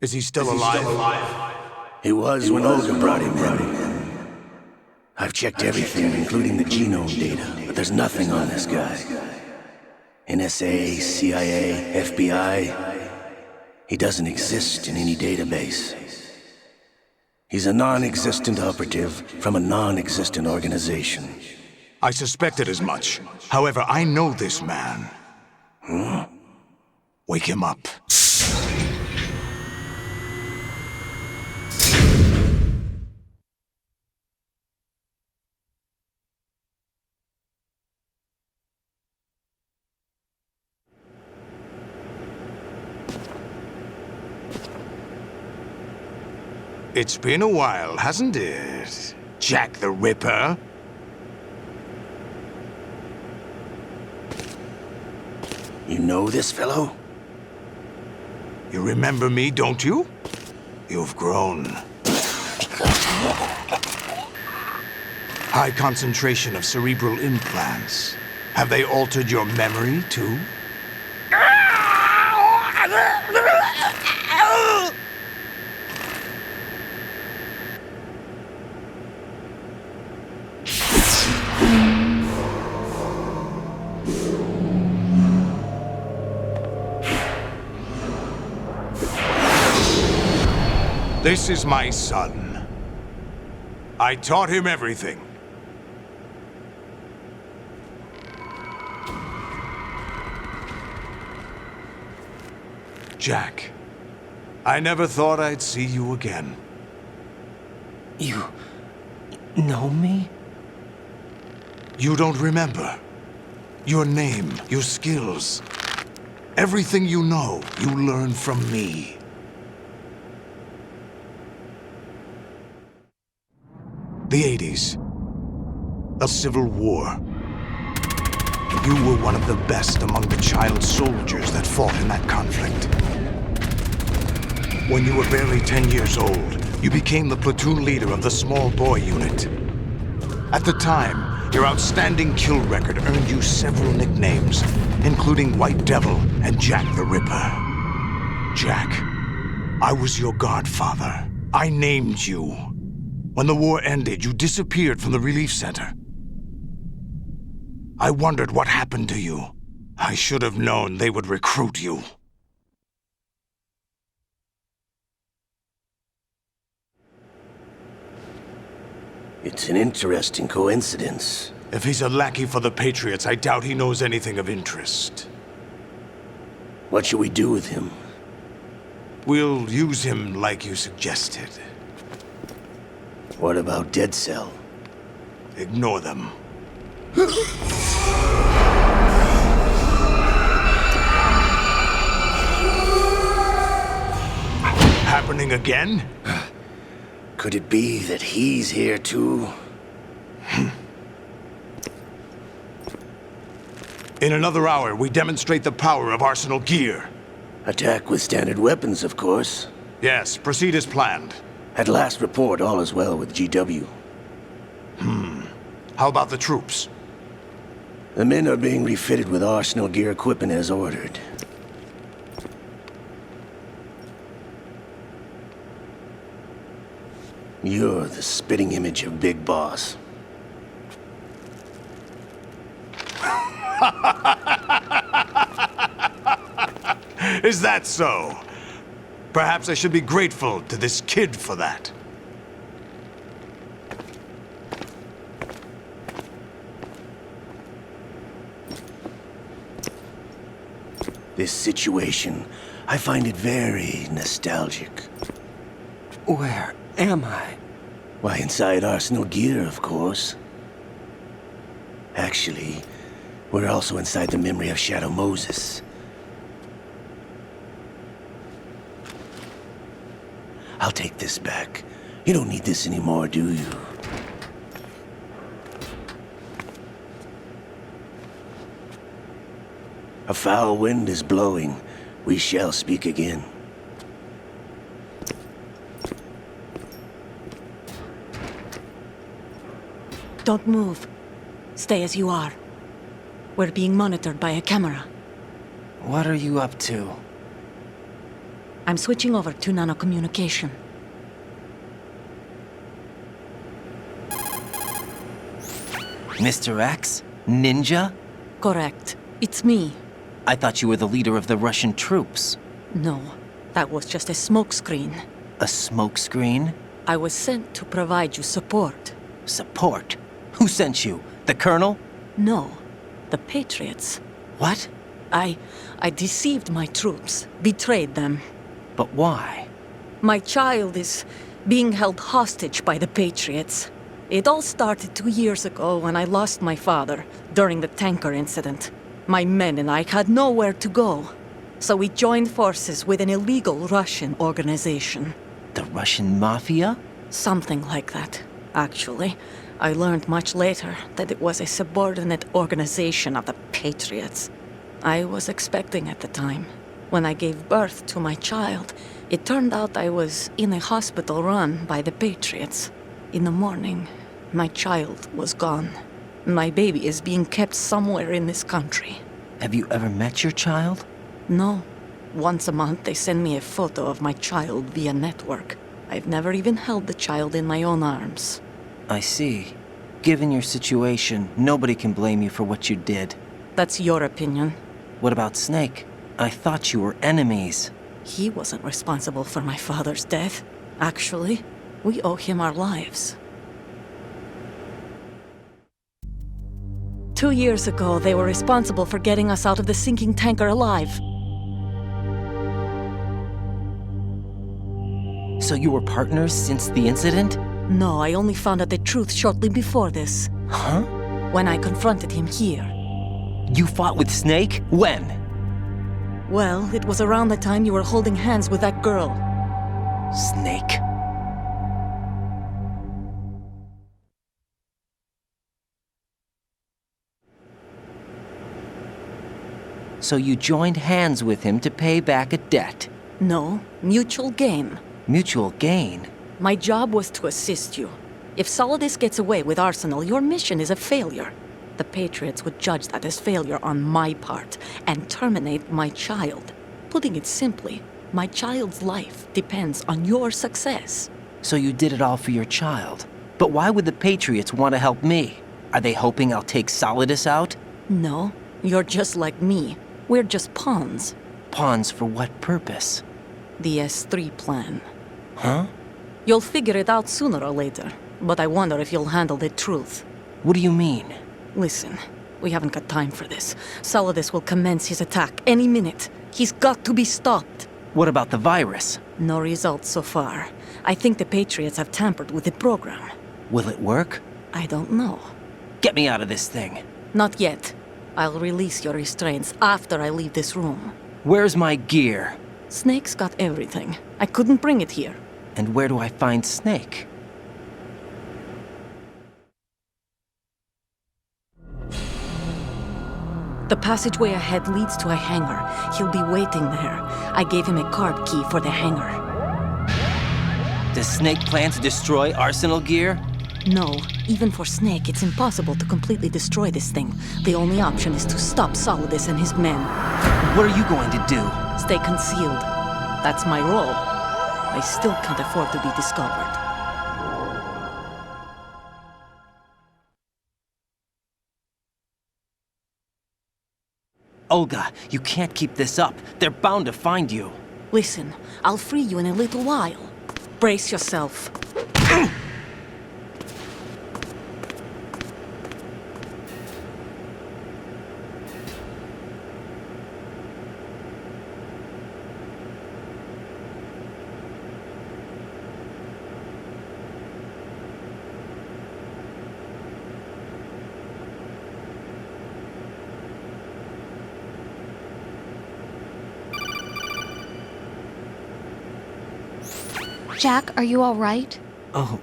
Is he still alive? He was when Olga brought him in. I've checked everything, including the genome data, but there's nothing on this guy. NSA, CIA, FBI. He doesn't exist in any database. He's a non-existent operative from a non-existent organization. I suspected as much. However, I know this man. Wake him up. It's been a while, hasn't it? Jack the Ripper? You know this fellow? You remember me, don't you? You've grown. High concentration of cerebral implants. Have they altered your memory, too? This is my son. I taught him everything. Jack, I never thought I'd see you again. You know me? You don't remember. Your name, your skills. Everything you know, you learned from me. The 80s. A civil war. You were one of the best among the child soldiers that fought in that conflict. When you were barely 10 years old, you became the platoon leader of the small boy unit. At the time, your outstanding kill record earned you several nicknames, including White Devil and Jack the Ripper. Jack, I was your godfather. I named you. When the war ended, you disappeared from the relief center. I wondered what happened to you. I should have known they would recruit you. It's an interesting coincidence. If he's a lackey for the Patriots, I doubt he knows anything of interest. What should we do with him? We'll use him like you suggested. What about Dead Cell? Ignore them. Happening again? Could it be that he's here too? In another hour, we demonstrate the power of Arsenal gear. Attack with standard weapons, of course. Yes, proceed as planned. At last report, all is well with GW. How about the troops? The men are being refitted with Arsenal gear equipment as ordered. You're the spitting image of Big Boss. Is that so? Perhaps I should be grateful to this kid for that. This situation, I find it very nostalgic. Where am I? Why, inside Arsenal gear, of course. Actually, we're also inside the memory of Shadow Moses. I'll take this back. You don't need this anymore, do you? A foul wind is blowing. We shall speak again. Don't move. Stay as you are. We're being monitored by a camera. What are you up to? I'm switching over to nanocommunication. Mr. X? Ninja? Correct. It's me. I thought you were the leader of the Russian troops. No, that was just a smokescreen. A smokescreen? I was sent to provide you support. Support? Who sent you? The Colonel? No, the Patriots. What? I deceived my troops, betrayed them. But why? My child is being held hostage by the Patriots. It all started 2 years ago when I lost my father during the tanker incident. My men and I had nowhere to go, so we joined forces with an illegal Russian organization. The Russian Mafia? Something like that, actually. I learned much later that it was a subordinate organization of the Patriots. I was expecting at the time. When I gave birth to my child, it turned out I was in a hospital run by the Patriots. In the morning, my child was gone. My baby is being kept somewhere in this country. Have you ever met your child? No. Once a month, they send me a photo of my child via network. I've never even held the child in my own arms. I see. Given your situation, nobody can blame you for what you did. That's your opinion. What about Snake? I thought you were enemies. He wasn't responsible for my father's death. Actually, we owe him our lives. 2 years ago, they were responsible for getting us out of the sinking tanker alive. So you were partners since the incident? No, I only found out the truth shortly before this. Huh? When I confronted him here. You fought with Snake? When? Well, it was around the time you were holding hands with that girl. Snake. So you joined hands with him to pay back a debt. No, mutual gain. Mutual gain? My job was to assist you. If Solidus gets away with Arsenal, your mission is a failure. The Patriots would judge that as failure on my part and terminate my child. Putting it simply, my child's life depends on your success. So you did it all for your child. But why would the Patriots want to help me? Are they hoping I'll take Solidus out? No, you're just like me. We're just pawns. Pawns for what purpose? The S3 plan. Huh? You'll figure it out sooner or later, but I wonder if you'll handle the truth. What do you mean? Listen, we haven't got time for this. Solidus will commence his attack any minute. He's got to be stopped. What about the virus? No results so far. I think the Patriots have tampered with the program. Will it work? I don't know. Get me out of this thing. Not yet. I'll release your restraints after I leave this room. Where's my gear? Snake's got everything. I couldn't bring it here. And where do I find Snake? The passageway ahead leads to a hangar. He'll be waiting there. I gave him a card key for the hangar. Does Snake plan to destroy Arsenal gear? No, even for Snake, it's impossible to completely destroy this thing. The only option is to stop Solidus and his men. What are you going to do? Stay concealed. That's my role. I still can't afford to be discovered. Olga, you can't keep this up. They're bound to find you. Listen, I'll free you in a little while. Brace yourself. Jack, are you all right? Oh,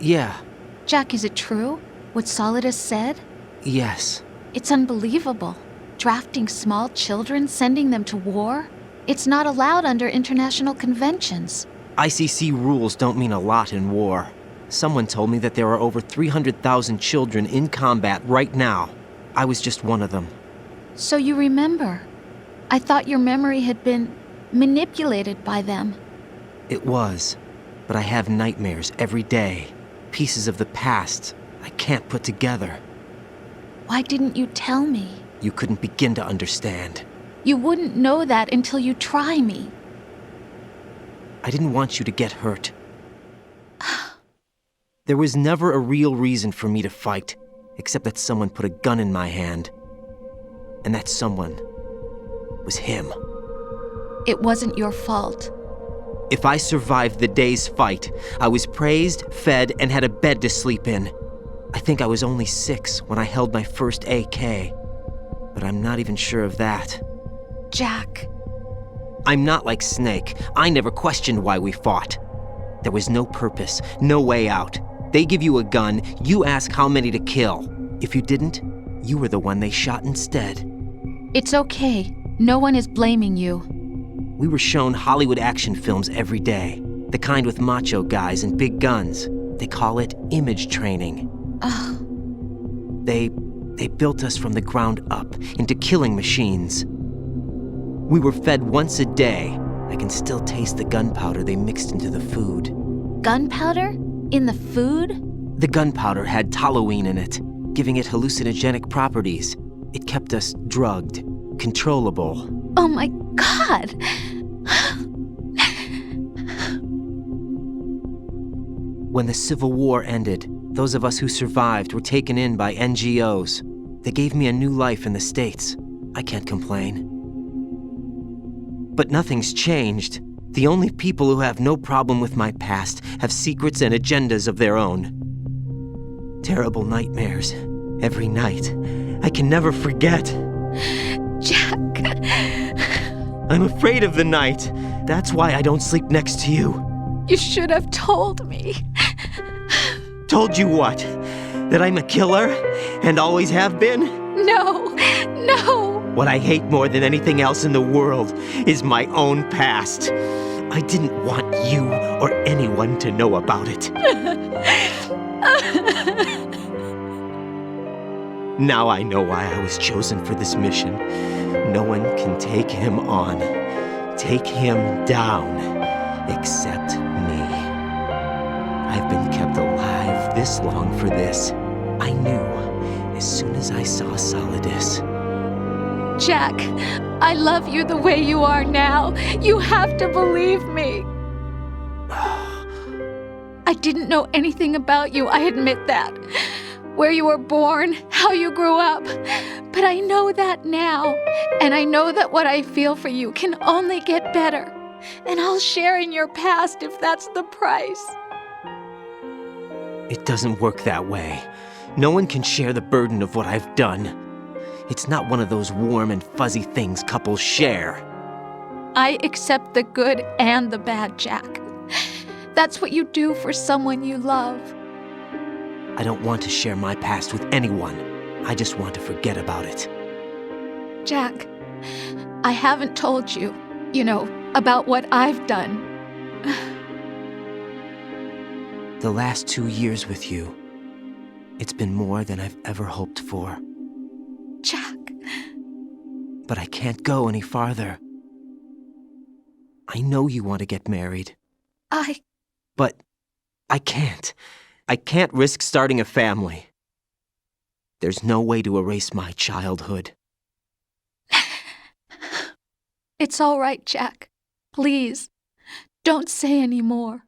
yeah. Jack, is it true? What Solidus said? Yes. It's unbelievable. Drafting small children, sending them to war? It's not allowed under international conventions. ICC rules don't mean a lot in war. Someone told me that there are over 300,000 children in combat right now. I was just one of them. So you remember. I thought your memory had been manipulated by them. It was, but I have nightmares every day. Pieces of the past I can't put together. Why didn't you tell me? You couldn't begin to understand. You wouldn't know that until you try me. I didn't want you to get hurt. There was never a real reason for me to fight, except that someone put a gun in my hand. And that someone was him. It wasn't your fault. If I survived the day's fight, I was praised, fed, and had a bed to sleep in. I think I was only 6 when I held my first AK. But I'm not even sure of that. Jack. I'm not like Snake. I never questioned why we fought. There was no purpose, no way out. They give you a gun, you ask how many to kill. If you didn't, you were the one they shot instead. It's okay. No one is blaming you. We were shown Hollywood action films every day. The kind with macho guys and big guns. They call it image training. Ugh. They built us from the ground up into killing machines. We were fed once a day. I can still taste the gunpowder they mixed into the food. Gunpowder? In the food? The gunpowder had toluene in it, giving it hallucinogenic properties. It kept us drugged, controllable. Oh my God! When the Civil War ended, those of us who survived were taken in by NGOs. They gave me a new life in the States. I can't complain. But nothing's changed. The only people who have no problem with my past have secrets and agendas of their own. Terrible nightmares. Every night. I can never forget. Jack. I'm afraid of the night. That's why I don't sleep next to you. You should have told me. Told you what? That I'm a killer? And always have been? No. What I hate more than anything else in the world is my own past. I didn't want you or anyone to know about it. Now I know why I was chosen for this mission. No one can take him on, take him down, except me. I've been kept alive this long for this. I knew as soon as I saw Solidus. Jack, I love you the way you are now. You have to believe me. I didn't know anything about you, I admit that. Where you were born, how you grew up. But I know that now. And I know that what I feel for you can only get better. And I'll share in your past if that's the price. It doesn't work that way. No one can share the burden of what I've done. It's not one of those warm and fuzzy things couples share. I accept the good and the bad, Jack. That's what you do for someone you love. I don't want to share my past with anyone. I just want to forget about it. Jack, I haven't told you, about what I've done. The last 2 years with you, it's been more than I've ever hoped for. Jack. But I can't go any farther. I know you want to get married. But I can't. I can't risk starting a family. There's no way to erase my childhood. It's all right, Jack. Please, don't say any more.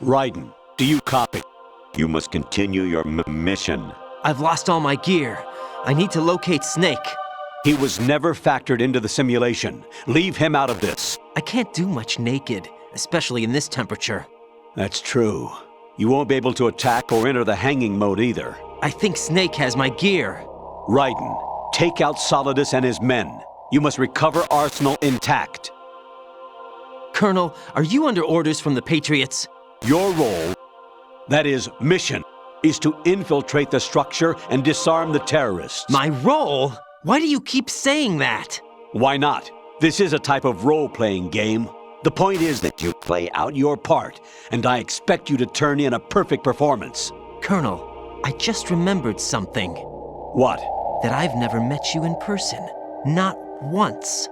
Raiden, do you copy? You must continue your mission. I've lost all my gear. I need to locate Snake. He was never factored into the simulation. Leave him out of this. I can't do much naked, especially in this temperature. That's true. You won't be able to attack or enter the hanging mode either. I think Snake has my gear. Raiden, take out Solidus and his men. You must recover Arsenal intact. Colonel, are you under orders from the Patriots? Your role, that is, mission, is to infiltrate the structure and disarm the terrorists. My role? Why do you keep saying that? Why not? This is a type of role-playing game. The point is that you play out your part, and I expect you to turn in a perfect performance. Colonel, I just remembered something. What? That I've never met you in person. Not once.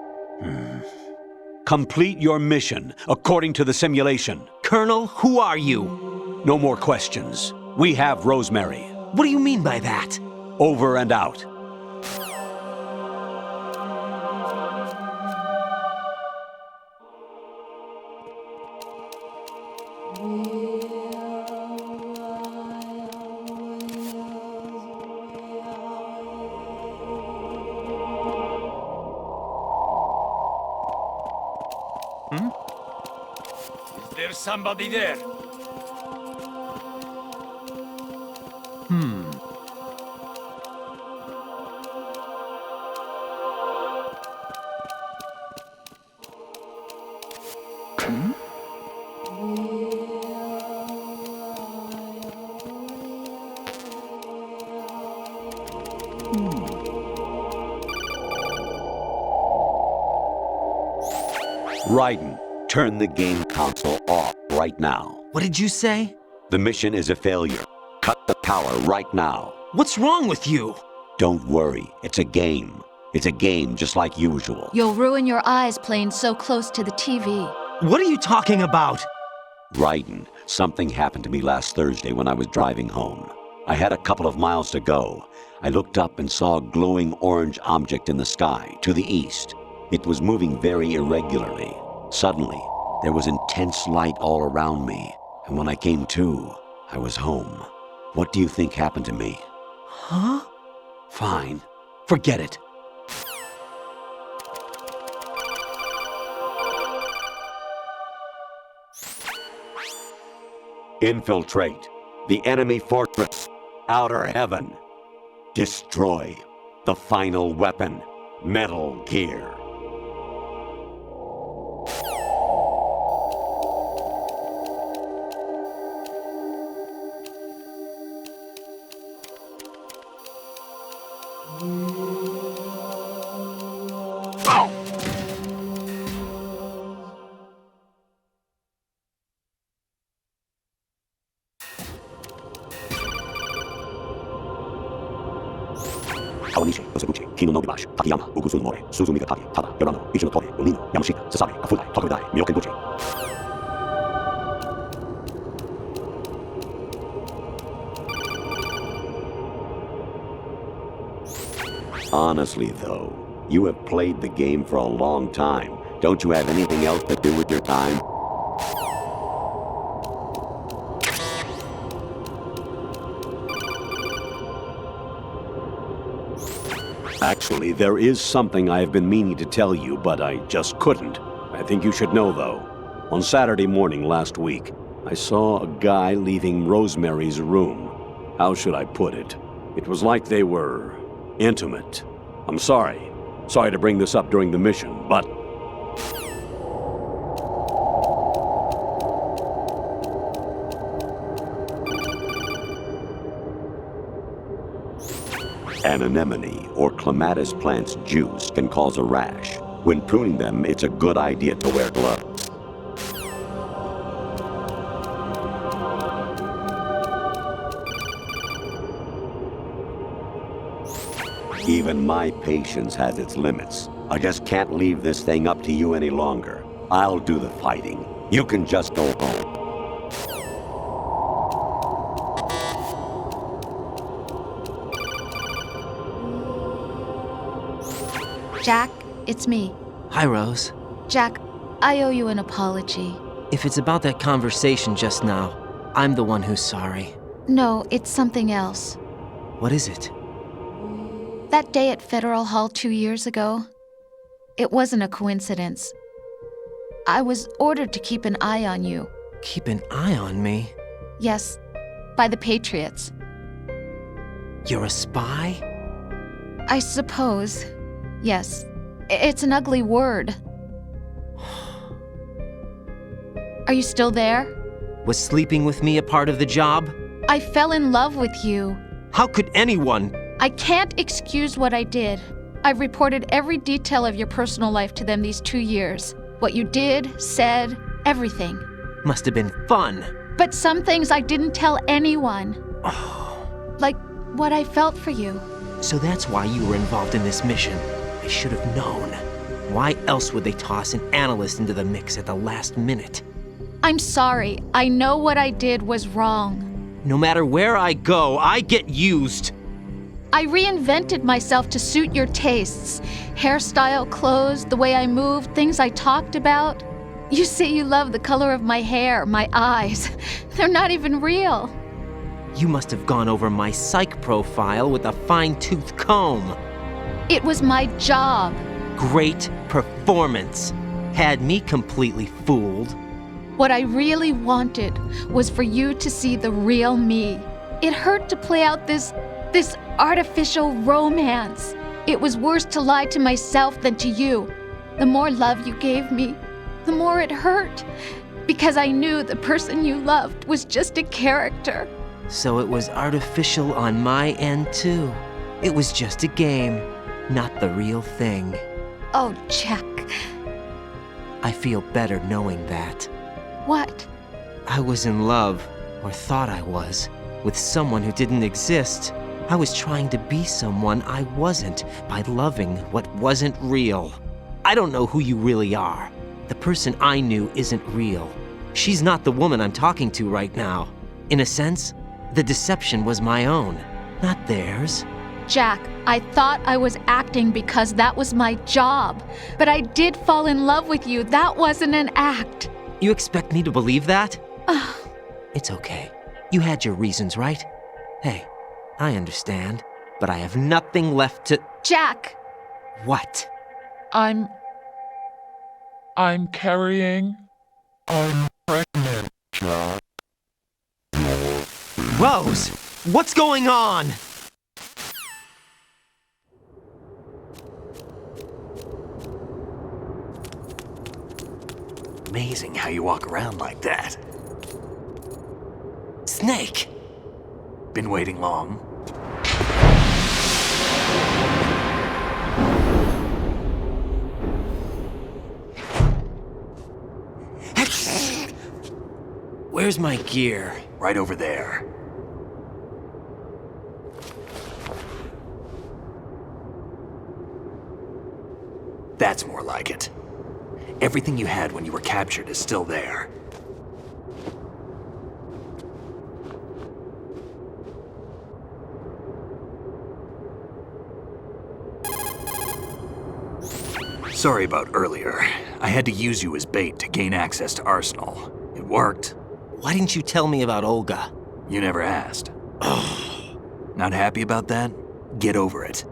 Complete your mission, according to the simulation. Colonel, who are you? No more questions. We have Rosemary. What do you mean by that? Over and out. Is there somebody there? Raiden, turn the game console off right now. What did you say? The mission is a failure. Cut the power right now. What's wrong with you? Don't worry, it's a game. It's a game just like usual. You'll ruin your eyes playing so close to the TV. What are you talking about? Raiden, something happened to me last Thursday when I was driving home. I had a couple of miles to go. I looked up and saw a glowing orange object in the sky to the east. It was moving very irregularly. Suddenly, there was intense light all around me, and when I came to, I was home. What do you think happened to me? Huh? Fine. Forget it. Infiltrate the enemy fortress, Outer Heaven. Destroy the final weapon, Metal Gear. Kawanishi, Osebuchi, Kino no Bibashi, Takayama, Ugusu no More, Suzumiga Taki, Tada, Yorano, Ichino Tori, Onino, Yamashita, Sasabe, Kafudai, Tokudai, Myokenbuchi. Honestly, though, you have played the game for a long time. Don't you have anything else to do with your time? Actually, there is something I have been meaning to tell you, but I just couldn't. I think you should know, though. On Saturday morning last week, I saw a guy leaving Rosemary's room. How should I put it? It was like they were intimate. I'm sorry. Sorry to bring this up during the mission, but... An anemone or clematis plant's juice can cause a rash. When pruning them, it's a good idea to wear gloves. Even my patience has its limits. I just can't leave this thing up to you any longer. I'll do the fighting. You can just go home. Jack, it's me. Hi, Rose. Jack, I owe you an apology. If it's about that conversation just now, I'm the one who's sorry. No, it's something else. What is it? That day at Federal Hall 2 years ago, it wasn't a coincidence. I was ordered to keep an eye on you. Keep an eye on me? Yes, by the Patriots. You're a spy? I suppose. Yes. It's an ugly word. Are you still there? Was sleeping with me a part of the job? I fell in love with you. How could anyone? I can't excuse what I did. I've reported every detail of your personal life to them these 2 years. What you did, said, everything. Must have been fun. But some things I didn't tell anyone. Like what I felt for you. So that's why you were involved in this mission. I should have known. Why else would they toss an analyst into the mix at the last minute? I'm sorry. I know what I did was wrong. No matter where I go, I get used. I reinvented myself to suit your tastes. Hairstyle, clothes, the way I moved, things I talked about. You say you love the color of my hair, my eyes. They're not even real. You must have gone over my psych profile with a fine-tooth comb. It was my job. Great performance. Had me completely fooled. What I really wanted was for you to see the real me. It hurt to play out this artificial romance. It was worse to lie to myself than to you. The more love you gave me, the more it hurt. Because I knew the person you loved was just a character. So it was artificial on my end too. It was just a game, not the real thing. Oh, Jack. I feel better knowing that. What? I was in love, or thought I was, with someone who didn't exist. I was trying to be someone I wasn't by loving what wasn't real. I don't know who you really are. The person I knew isn't real. She's not the woman I'm talking to right now. In a sense, the deception was my own, not theirs. Jack, I thought I was acting because that was my job. But I did fall in love with you. That wasn't an act. You expect me to believe that? It's okay. You had your reasons, right? Hey, I understand, but I have nothing left to... Jack! What? I'm carrying. I'm pregnant, Jack. Rose, what's going on? Amazing how you walk around like that. Snake! Been waiting long? Where's my gear? Right over there. That's more like it. Everything you had when you were captured is still there. Sorry about earlier. I had to use you as bait to gain access to Arsenal. It worked. Why didn't you tell me about Olga? You never asked. Not happy about that? Get over it.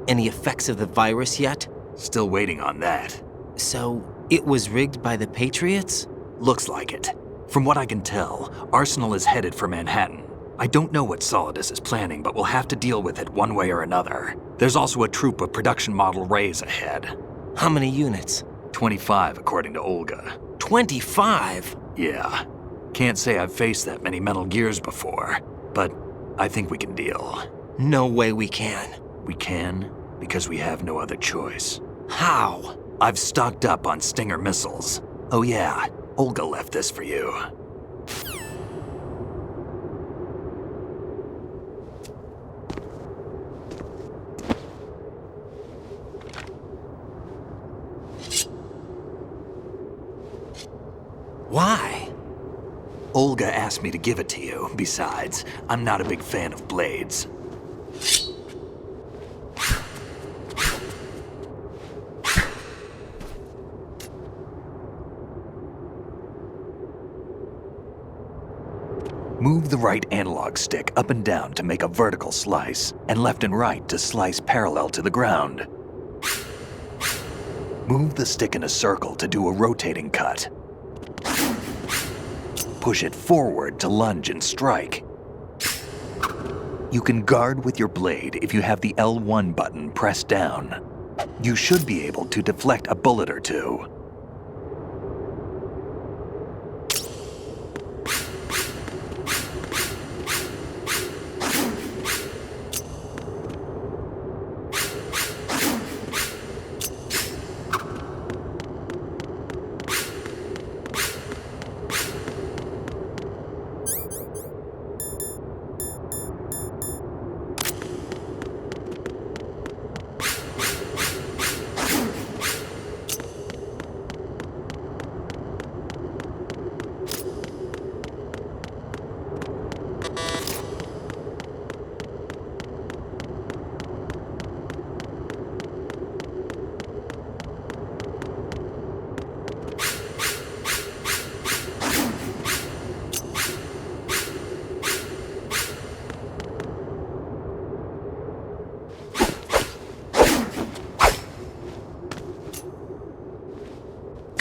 Any effects of the virus yet? Still waiting on that. So, it was rigged by the Patriots? Looks like it. From what I can tell, Arsenal is headed for Manhattan. I don't know what Solidus is planning, but we'll have to deal with it one way or another. There's also a troop of production model Rays ahead. How many units? 25, according to Olga. 25? Yeah. Can't say I've faced that many Metal Gears before, but I think we can deal. No way we can. We can, because we have no other choice. How? I've stocked up on Stinger missiles. Oh yeah, Olga left this for you. Why? Olga asked me to give it to you. Besides, I'm not a big fan of blades. Move the right analog stick up and down to make a vertical slice, and left and right to slice parallel to the ground. Move the stick in a circle to do a rotating cut. Push it forward to lunge and strike. You can guard with your blade if you have the L1 button pressed down. You should be able to deflect a bullet or two.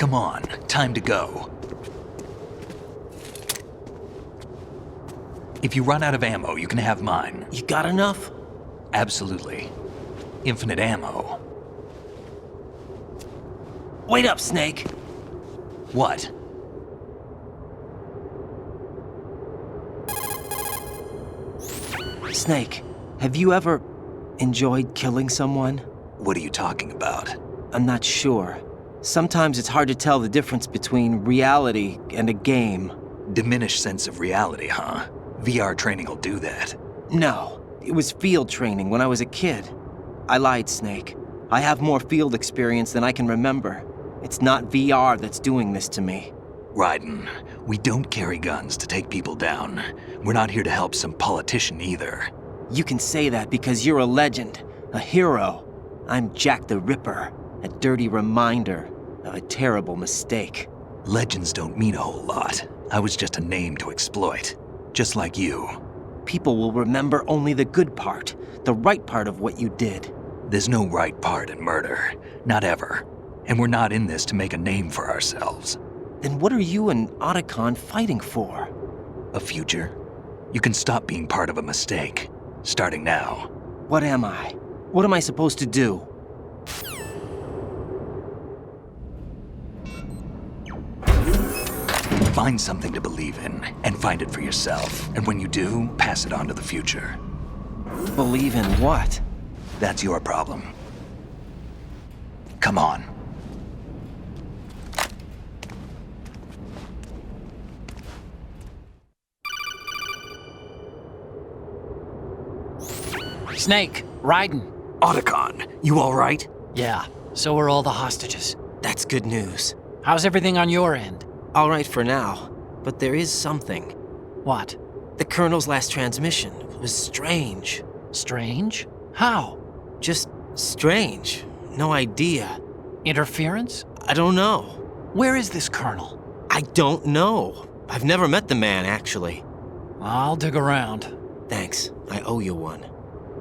Come on, time to go. If you run out of ammo, you can have mine. You got enough? Absolutely. Infinite ammo. Wait up, Snake. What? Snake, have you ever enjoyed killing someone? What are you talking about? I'm not sure. Sometimes it's hard to tell the difference between reality and a game. Diminished sense of reality, huh? VR training will do that. No, it was field training when I was a kid. I lied, Snake. I have more field experience than I can remember. It's not VR that's doing this to me. Raiden, we don't carry guns to take people down. We're not here to help some politician either. You can say that because you're a legend, a hero. I'm Jack the Ripper, a dirty reminder of a terrible mistake. Legends don't mean a whole lot. I was just a name to exploit, just like you. People will remember only the good part, the right part of what you did. There's no right part in murder, not ever. And we're not in this to make a name for ourselves. Then what are you and Otacon fighting for? A future? You can stop being part of a mistake, starting now. What am I? What am I supposed to do? Find something to believe in, and find it for yourself. And when you do, pass it on to the future. Believe in what? That's your problem. Come on. Snake, Raiden. Otacon, you all right? Yeah, so are all the hostages. That's good news. How's everything on your end? All right for now, but there is something. What? The Colonel's last transmission was strange. Strange? How? Just strange. No idea. Interference? I don't know. Where is this Colonel? I don't know. I've never met the man, actually. I'll dig around. Thanks. I owe you one.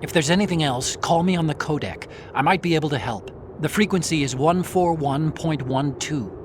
If there's anything else, call me on the codec. I might be able to help. The frequency is 141.12.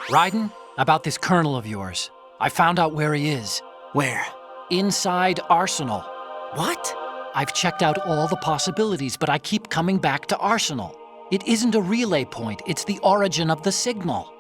Raiden, about this colonel of yours. I found out where he is. Where? Inside Arsenal. What? I've checked out all the possibilities, but I keep coming back to Arsenal. It isn't a relay point, it's the origin of the signal.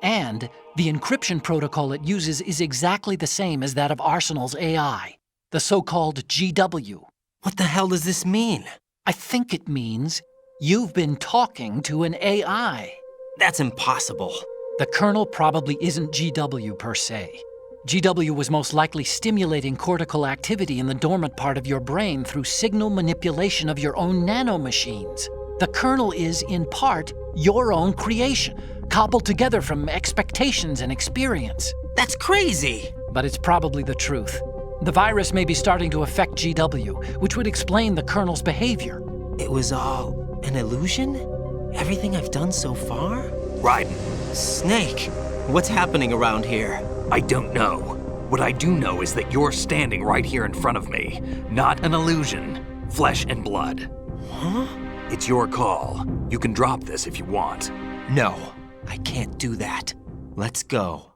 And the encryption protocol it uses is exactly the same as that of Arsenal's AI, the so-called GW. What the hell does this mean? I think it means you've been talking to an AI. That's impossible. The kernel probably isn't GW per se. GW was most likely stimulating cortical activity in the dormant part of your brain through signal manipulation of your own nanomachines. The kernel is, in part, your own creation, cobbled together from expectations and experience. That's crazy! But it's probably the truth. The virus may be starting to affect GW, which would explain the kernel's behavior. It was all an illusion? Everything I've done so far? Raiden, Snake, what's happening around here? I don't know. What I do know is that you're standing right here in front of me. Not an illusion. Flesh and blood. Huh? It's your call. You can drop this if you want. No, I can't do that. Let's go.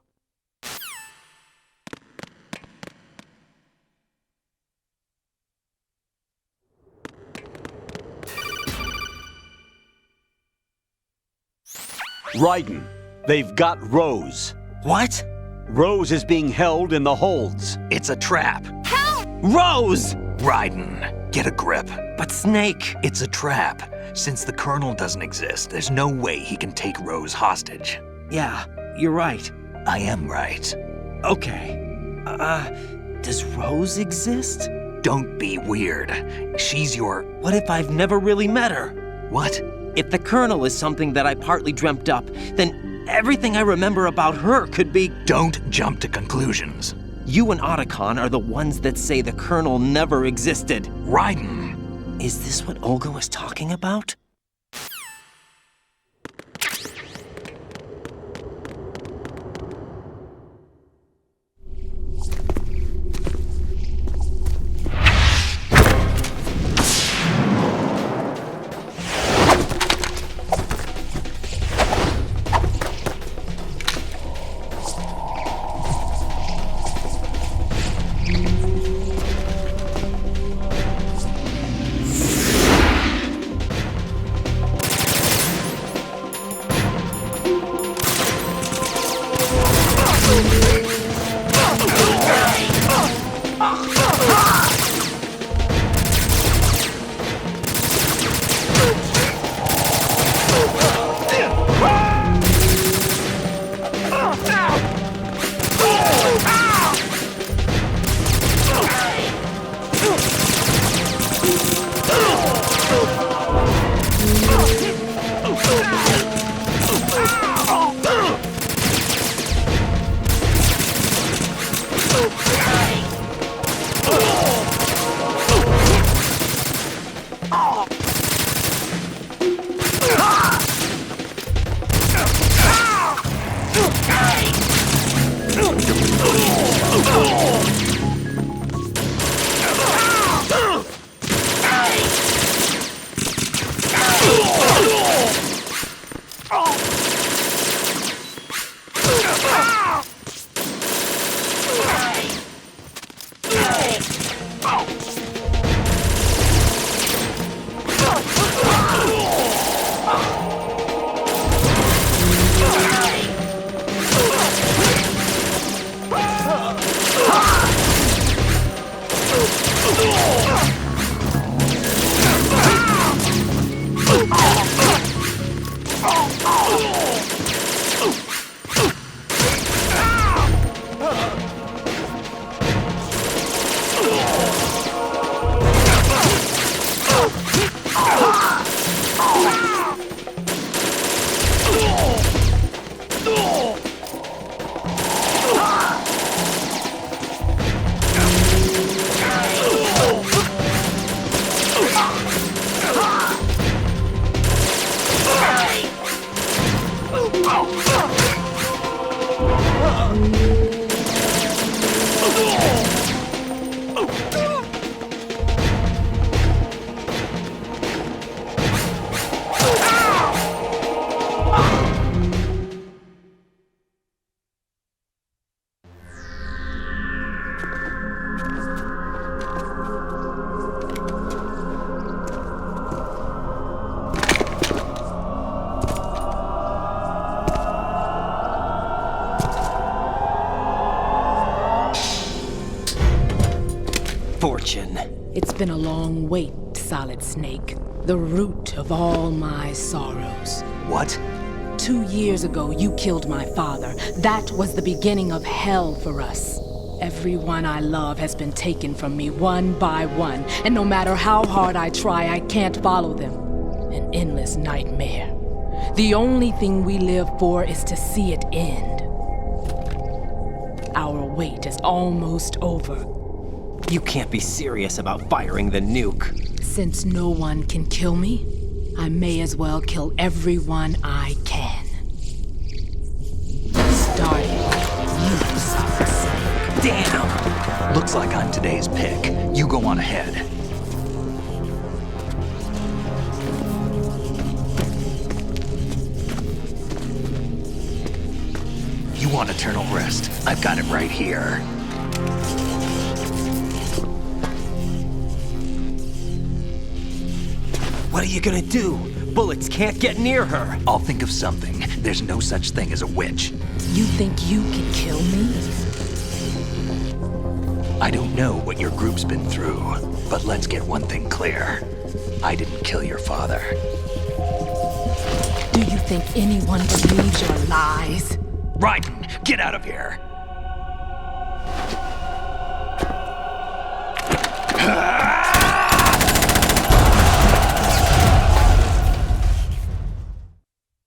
Raiden, they've got Rose. What? Rose is being held in the holds. It's a trap. Rose! Raiden, get a grip. But Snake... It's a trap. Since the Colonel doesn't exist, there's no way he can take Rose hostage. Yeah, you're right. I am right. Okay. Does Rose exist? Don't be weird. She's your... What if I've never really met her? What? If the Colonel is something that I partly dreamt up, then everything I remember about her could be... Don't jump to conclusions. You and Otacon are the ones that say the Colonel never existed. Raiden! Is this what Olga was talking about? fortune. It's been a long wait, Solid Snake. The root of all my sorrows. What? 2 years ago, you killed my father. That was the beginning of hell for us. Everyone I love has been taken from me one by one, and no matter how hard I try, I can't follow them. An endless nightmare. The only thing we live for is to see it end. Our wait is almost over. You can't be serious about firing the nuke. Since no one can kill me, I may as well kill everyone I can. Starting with you, Solid Snake. Damn! Looks like I'm today's pick. You go on ahead. You want eternal rest? I've got it right here. What are you gonna do? Bullets can't get near her. I'll think of something. There's no such thing as a witch. You think you can kill me? I don't know what your group's been through, but let's get one thing clear. I didn't kill your father. Do you think anyone believes your lies? Raiden, get out of here!